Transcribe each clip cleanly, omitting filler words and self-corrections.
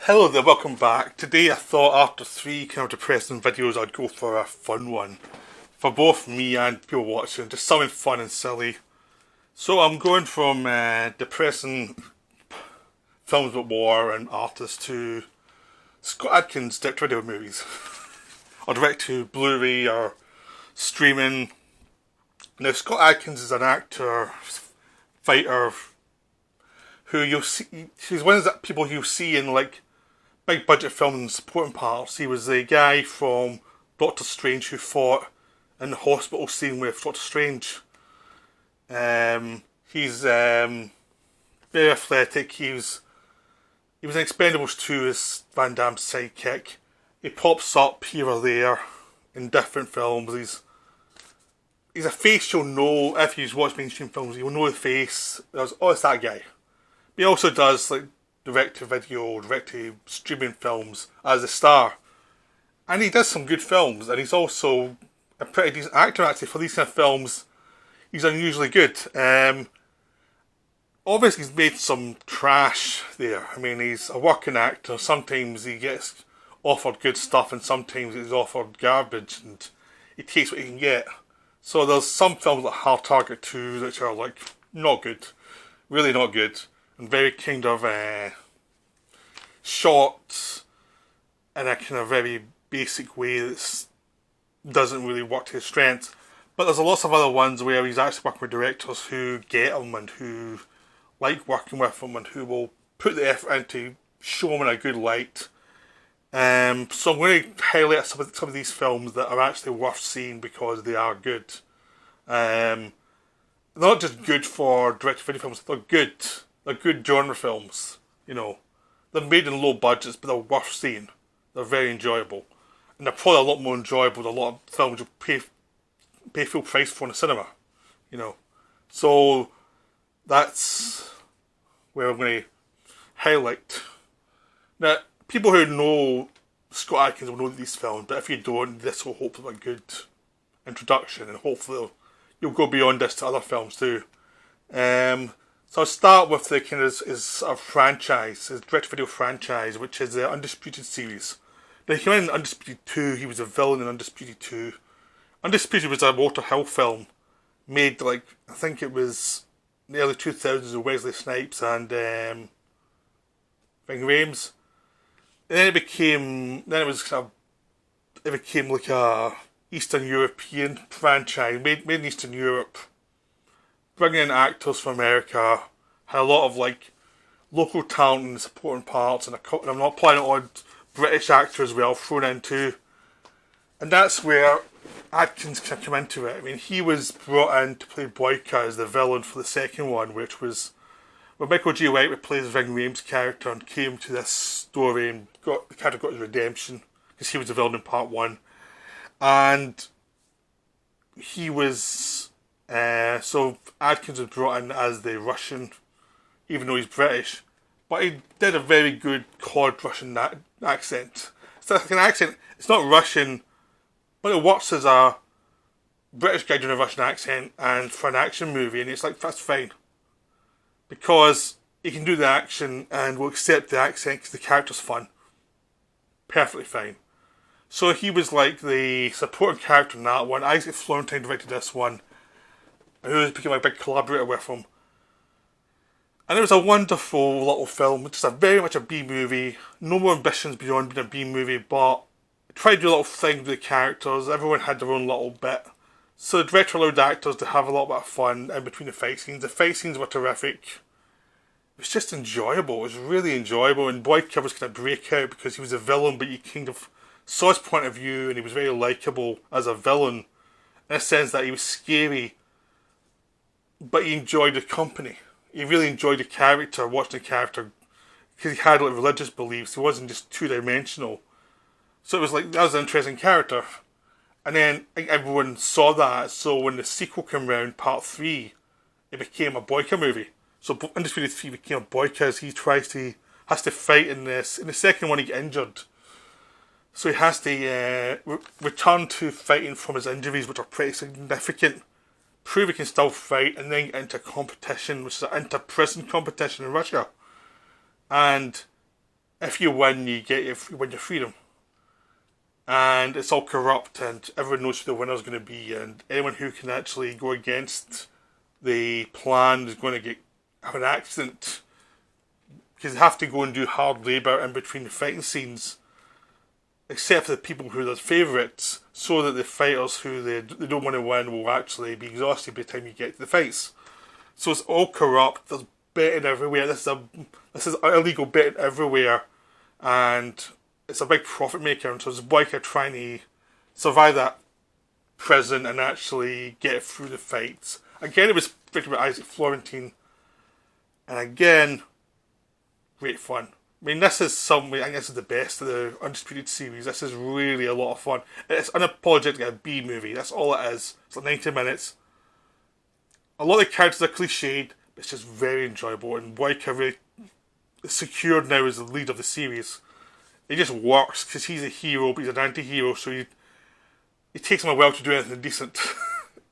Hello there, welcome back. Today I thought after three kind of depressing videos I'd go for a fun one. For both me and people watching, just something fun and silly. So I'm going from depressing films with war and artists to Scott Adkins direct video movies. Or direct to Blu-ray or streaming. Now Scott Adkins is an actor, fighter, who you'll see, he's one of the people you'll see in like big budget films and supporting parts. He was the guy from Doctor Strange who fought in the hospital scene with Doctor Strange. He's very athletic. He was in Expendables 2 as Van Damme's sidekick. He pops up here or there in different films. He's a face you'll know if you've watched mainstream films. You'll know the face. Oh, it's that guy. He also does like direct-to-video, direct-to-streaming films as a star. And he does some good films, and he's also a pretty decent actor actually for these kind of films. He's unusually good. Obviously he's made some trash there. I mean, he's a working actor. Sometimes he gets offered good stuff and sometimes he's offered garbage and he takes what he can get. So there's some films like Hard Target 2 which are like not good. Really not good. And very kind of shot in a kind of very basic way that doesn't really work to his strengths. But there's lots of other ones where he's actually working with directors who get him and who like working with him and who will put the effort into show him in a good light. So I'm going to highlight some of these films that are actually worth seeing because they are good. They're not just good for direct-to-video films, they're good. They're good genre films, you know. They're made in low budgets, but they're worth seeing. They're very enjoyable. And they're probably a lot more enjoyable than a lot of films you'll pay full price for in the cinema, you know. So, that's where I'm going to highlight. Now, people who know Scott Adkins will know these films, but if you don't, this will hopefully be a good introduction, and hopefully you'll go beyond this to other films too. So I'll start with the kind of his franchise, his direct-to-video franchise, which is the Undisputed series. Now he came in Undisputed 2, he was a villain in Undisputed 2. Undisputed was a Walter Hill film, made like, I think it was in the early 2000s with Wesley Snipes and Fang. And then it became like a Eastern European franchise, made in Eastern Europe. Bringing in actors from America, had a lot of like local talent and supporting parts, and I'm not playing on British actors as well thrown in too. And that's where Adkins can come into it. I mean, he was brought in to play Boyka as the villain for the second one, which was where Michael J. White replaced Ving Rhames' character and came to this story and the character got his redemption because he was the villain in part one. And he was so Adkins was brought in as the Russian, even though he's British, but he did a very good cod Russian accent. It's like an accent, it's not Russian, but it works as a British guy doing a Russian accent and for an action movie, and it's like, that's fine. Because he can do the action and will accept the accent because the character's fun. Perfectly fine. So he was like the supporting character in that one. Isaac Florentine directed this one, who became a big collaborator with him. And it was a wonderful little film, just very much a B-movie, no more ambitions beyond being a B-movie, but it tried to do little things with the characters, everyone had their own little bit. So the director allowed the actors to have a little bit of fun in between the fight scenes. The fight scenes were terrific. It was just enjoyable, it was really enjoyable, and Boyka was kind of breakout because he was a villain, but you kind of saw his point of view, and he was very likeable as a villain, in a sense that he was scary, but he enjoyed the company. He really enjoyed the character, watching the character, because he had like religious beliefs. He wasn't just two-dimensional. So it was like, that was an interesting character. And then I think everyone saw that, so when the sequel came around, part 3, it became a Boyka movie. So Undisputed 3 became a Boyka as he has to fight in this. In the second one he gets injured. So he has to return to fighting from his injuries, which are pretty significant. Prove he can still fight, and then get into competition, which is an inter-prison competition in Russia. And if you win, you win your freedom. And it's all corrupt, and everyone knows who the winner's going to be, and anyone who can actually go against the plan is going to have an accident, because they have to go and do hard labour in between the fighting scenes, except for the people who are the favourites, so that the fighters who they don't want to win will actually be exhausted by the time you get to the fights. So it's all corrupt. There's betting everywhere. This is illegal betting everywhere, and it's a big profit maker. And so it's Boyka trying to survive that prison and actually get through the fights. Again, it was written by Isaac Florentine, and again, great fun. I mean, this is I think this is the best of the Undisputed series. This is really a lot of fun. It's unapologetically a B movie. That's all it is. It's like 90 minutes. A lot of the characters are cliched, but it's just very enjoyable. And Boyka really is secured now as the lead of the series. It just works because he's a hero, but he's an anti-hero, so it takes him a while to do anything decent.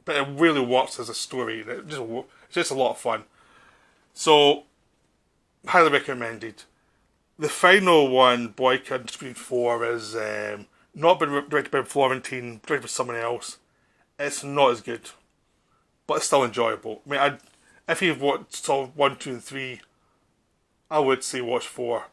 But it really works as a story. It's just a lot of fun. So, highly recommended. The final one, Boyka Undisputed 4, is not been directed by Florentine, directed by someone else. It's not as good, but it's still enjoyable. I mean, if you've watched 1, 2 and 3, I would say watch 4.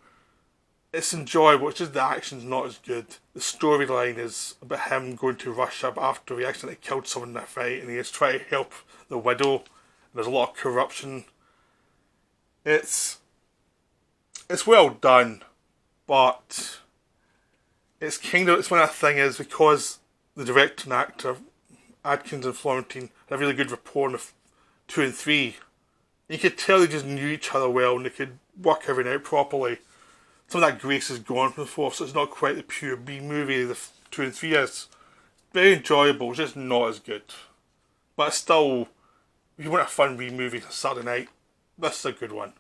It's enjoyable, it's just the action's not as good. The storyline is about him going to Russia after he accidentally killed someone in a fight, and he is trying to help the widow, and there's a lot of corruption. It's well done, but it's one of that thing is because the director and actor, Adkins and Florentine, had a really good rapport in 2 and 3. You could tell they just knew each other well and they could work everything out properly. Some of that grace is gone from the 4th, so it's not quite the pure B movie the 2 and 3 is. Very enjoyable, it's just not as good. But it's still, if you want a fun B movie on Saturday night, this is a good one.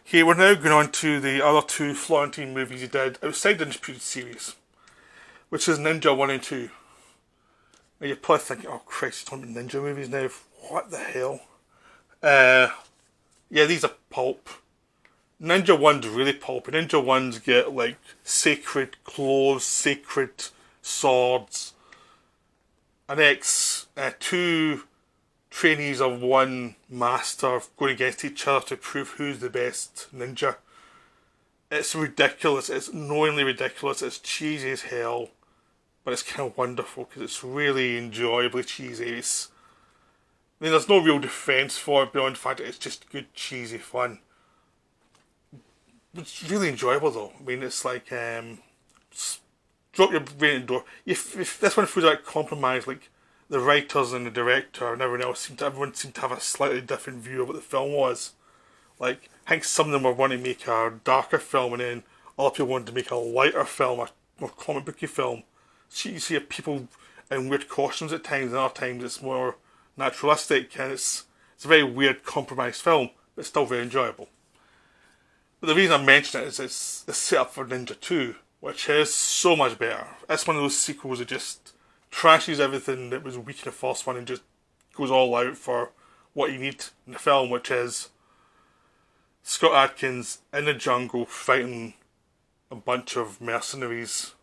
Okay, we're now going on to the other 2 Florentine movies he did outside the Undisputed series, which is Ninja 1 and 2. Now you're probably thinking, oh Christ, he's talking about ninja movies now. What the hell? Yeah, these are pulp. Ninja 1's really pulp. Ninja 1's get like sacred clothes, sacred swords. And 2 trainees of one master going against each other to prove who's the best ninja. It's ridiculous. It's knowingly ridiculous. It's cheesy as hell. But it's kind of wonderful because it's really enjoyably cheesy. I mean, there's no real defence for it beyond the fact that it's just good, cheesy fun. It's really enjoyable though. I mean, it's like, drop your brain in the door. If this one feels like compromise, like the writers and the director and everyone else everyone seemed to have a slightly different view of what the film was. Like, I think some of them were wanting to make a darker film, and then other people wanted to make a lighter film, a more comic booky film. So you see people in weird costumes at times, and other times it's more naturalistic, and it's a very weird compromised film, but it's still very enjoyable. But the reason I mention it is it's the setup for Ninja 2, which is so much better. It's one of those sequels that just trashes everything that was weak in the first one and just goes all out for what you need in the film, which is Scott Adkins in the jungle fighting a bunch of mercenaries,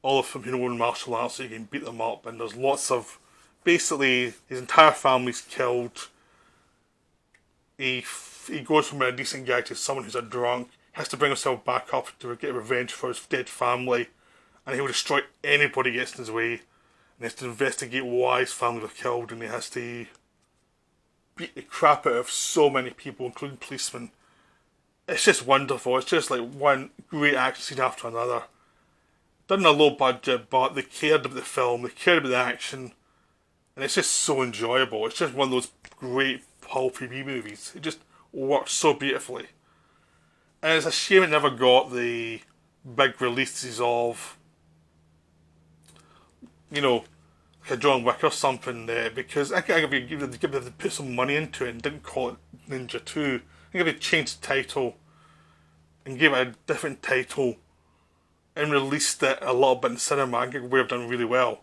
all of them who know martial arts, so you can beat them up, and there's lots of, basically his entire family's killed. He goes from a decent guy to someone who's a drunk, has to bring himself back up to get revenge for his dead family, and he will destroy anybody who gets in his way, and he has to investigate why his family were killed, and he has to beat the crap out of so many people, including policemen. It's just wonderful. It's just like one great action scene after another. Done in a low budget, but they cared about the film, they cared about the action, and it's just so enjoyable. It's just one of those great pulpy B movies. It just works so beautifully. And it's a shame it never got the big releases of, you know, like a John Wick or something there, because I think if they put some money into it and didn't call it Ninja 2, I think if they changed the title and gave it a different title and released it a little bit in cinema, I think it would have done really well.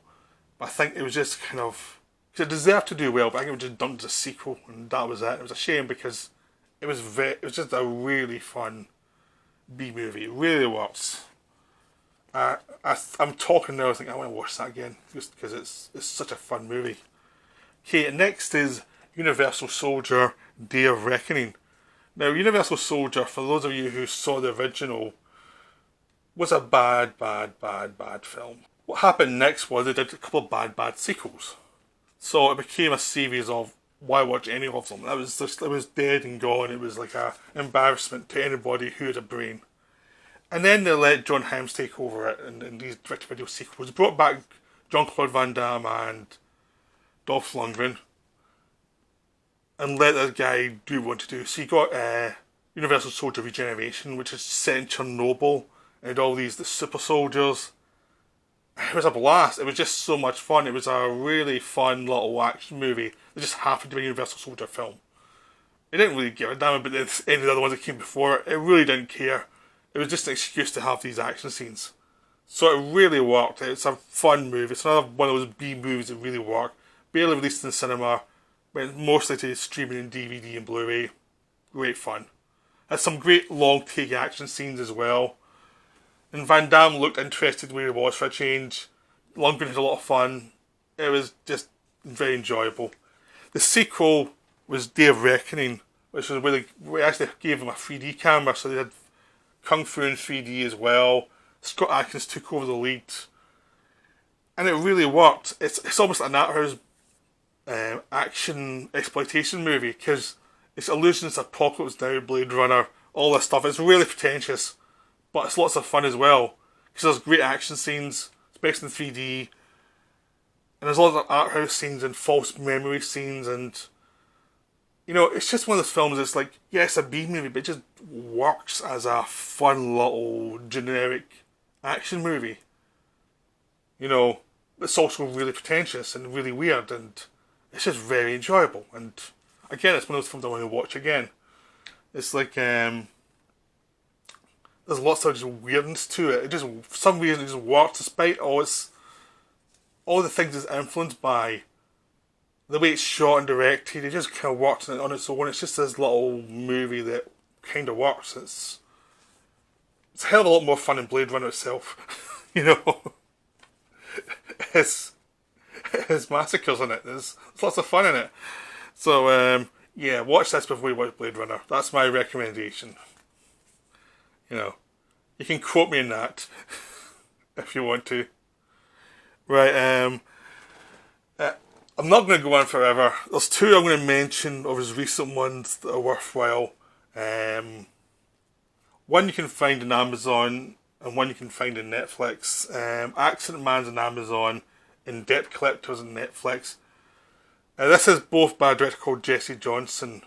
But I think it was just kind of, because it deserved to do well, but I think it was just dumped as a sequel, and that was it. It was a shame because it was just a really fun B movie. It really works. I'm talking now, I think I want to watch that again, just because it's such a fun movie. Okay, next is Universal Soldier, Day of Reckoning. Now, Universal Soldier, for those of you who saw the original, was a bad film. What happened next was they did a couple of bad sequels. So it became a series of, why watch any of them? It was dead and gone. It was like an embarrassment to anybody who had a brain. And then they let John Hams take over it in these direct-to-video sequels. They brought back Jean-Claude Van Damme and Dolph Lundgren and let that guy do what he wanted to do. So you got Universal Soldier Regeneration, which is set in Chernobyl, and all the super soldiers. It was a blast. It was just so much fun. It was a really fun little action movie that just happened to be a Universal Soldier film. It didn't really give a damn about any of the other ones that came before it. It really didn't care. It was just an excuse to have these action scenes. So it really worked. It's a fun movie. It's another one of those B movies that really work. Barely released in the cinema, went mostly to streaming in DVD and Blu-ray. Great fun. Has some great long take action scenes as well. And Van Damme looked interested where he was for a change. Lundgren had a lot of fun. It was just very enjoyable. The sequel was Day of Reckoning, which was where we actually gave them a 3D camera, so they had Kung Fu in 3D as well. Scott Adkins took over the lead. And it really worked. It's almost an art house action exploitation movie, because it's allusions to Apocalypse Now, Blade Runner, all this stuff. It's really pretentious, but it's lots of fun as well, because there's great action scenes, especially in 3D, and there's a lot of art house scenes and false memory scenes, and you know, it's just one of those films that's like, yeah, it's a B movie, but it just works as a fun little generic action movie. You know, it's also really pretentious and really weird, and it's just very enjoyable. And again, it's one of those films I want to watch again. It's like, there's lots of just weirdness to it. It just, for some reason, it just works despite all the things it's influenced by. The way it's shot and directed, it just kind of works on its own. It's just this little movie that kind of works. It's a hell of a lot more fun than Blade Runner itself. You know, it's massacres in it. There's lots of fun in it. So yeah, watch this before you watch Blade Runner. That's my recommendation. You know, you can quote me in that if you want to. Right. I'm not going to go on forever. There's two I'm going to mention of his recent ones that are worthwhile. One you can find on Amazon, and one you can find on Netflix. Accident Man's on Amazon, and Debt Collectors on Netflix. This is both by a director called Jesse Johnson.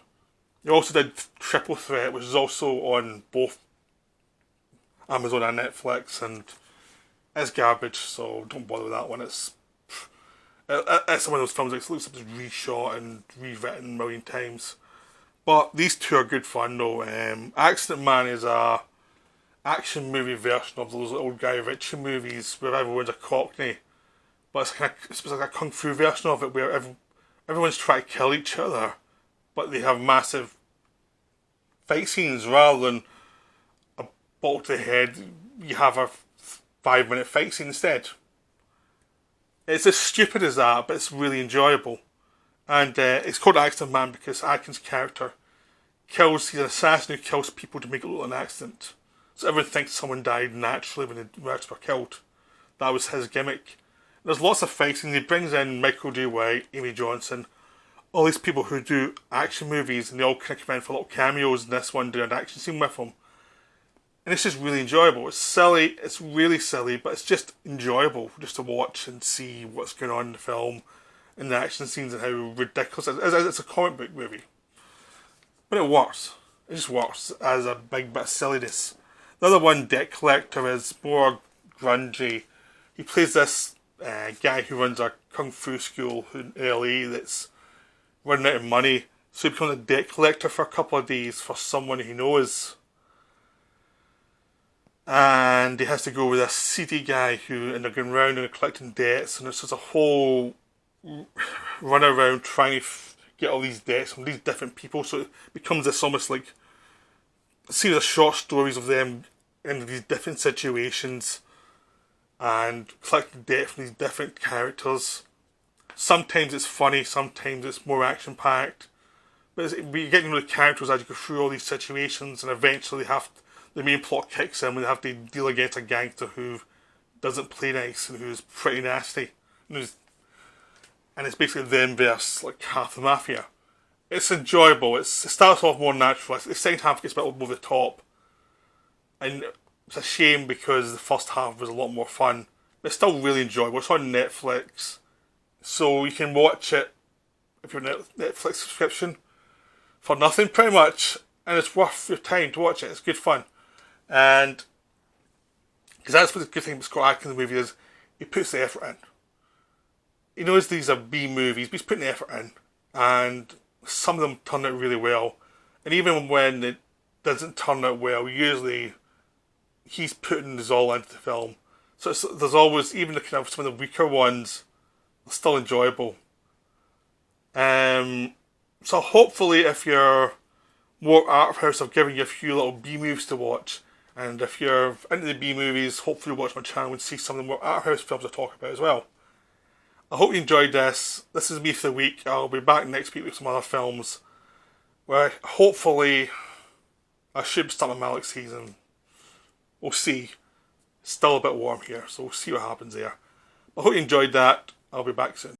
He also did Triple Threat, which is also on both Amazon and Netflix, and it's garbage, so don't bother with that one. It's one of those films that looks like it's reshot and rewritten a million times. But these two are good fun though. Accident Man is a action movie version of those old Guy Ritchie movies where everyone's a cockney. But it's like a kung fu version of it where everyone's trying to kill each other, but they have massive fight scenes rather than a bolt to the head. You have a 5-minute fight scene instead. It's as stupid as that, but it's really enjoyable. And it's called Accident Man because Atkins' character he's an assassin who kills people to make it look like an accident. So everyone thinks someone died naturally when the murders were killed. That was his gimmick. There's lots of fighting. He brings in Michael D. White, Amy Johnson, all these people who do action movies, and they all kind of come in for little cameos in this one, doing an action scene with him. And it's just really enjoyable. It's silly, it's really silly, but it's just enjoyable just to watch and see what's going on in the film and the action scenes and how ridiculous it is. It's a comic book movie. But it works. It just works as a big bit of silliness. The other one, Debt Collector, is more grungy. He plays this guy who runs a kung fu school in LA that's running out of money. So he becomes a debt collector for a couple of days for someone he knows. And he has to go with a seedy guy and they're going around and collecting debts, and it's just a whole run around trying to get all these debts from these different people. So it becomes this almost like a series of short stories of them in these different situations and collecting depth in these different characters. Sometimes it's funny, sometimes it's more action-packed. But we get to know the characters as you go through all these situations, and eventually the main plot kicks in when they have to deal against a gangster who doesn't play nice and who's pretty nasty. And it's basically them versus like half the mafia. It's enjoyable. It starts off more natural. The second half gets a bit over the top. And it's a shame because the first half was a lot more fun. But it's still really enjoyable. It's on Netflix. So you can watch it if you're a Netflix subscription for nothing pretty much. And it's worth your time to watch it. It's good fun. And because that's what the good thing about Scott Adkins movie is, he puts the effort in. He knows these are B movies, but he's putting the effort in. And some of them turn out really well. And even when it doesn't turn out well, usually he's putting his all into the film. So there's always, even the kind of some of the weaker ones, are still enjoyable. So hopefully if you're more art house, I've given you a few little B movies to watch. And if you're into the B movies, hopefully watch my channel and see some of the more art house films I talk about as well. I hope you enjoyed this. This is me for the week. I'll be back next week with some other films where hopefully I should start my Malik season. We'll see. It's still a bit warm here, so we'll see what happens there. I hope you enjoyed that. I'll be back soon.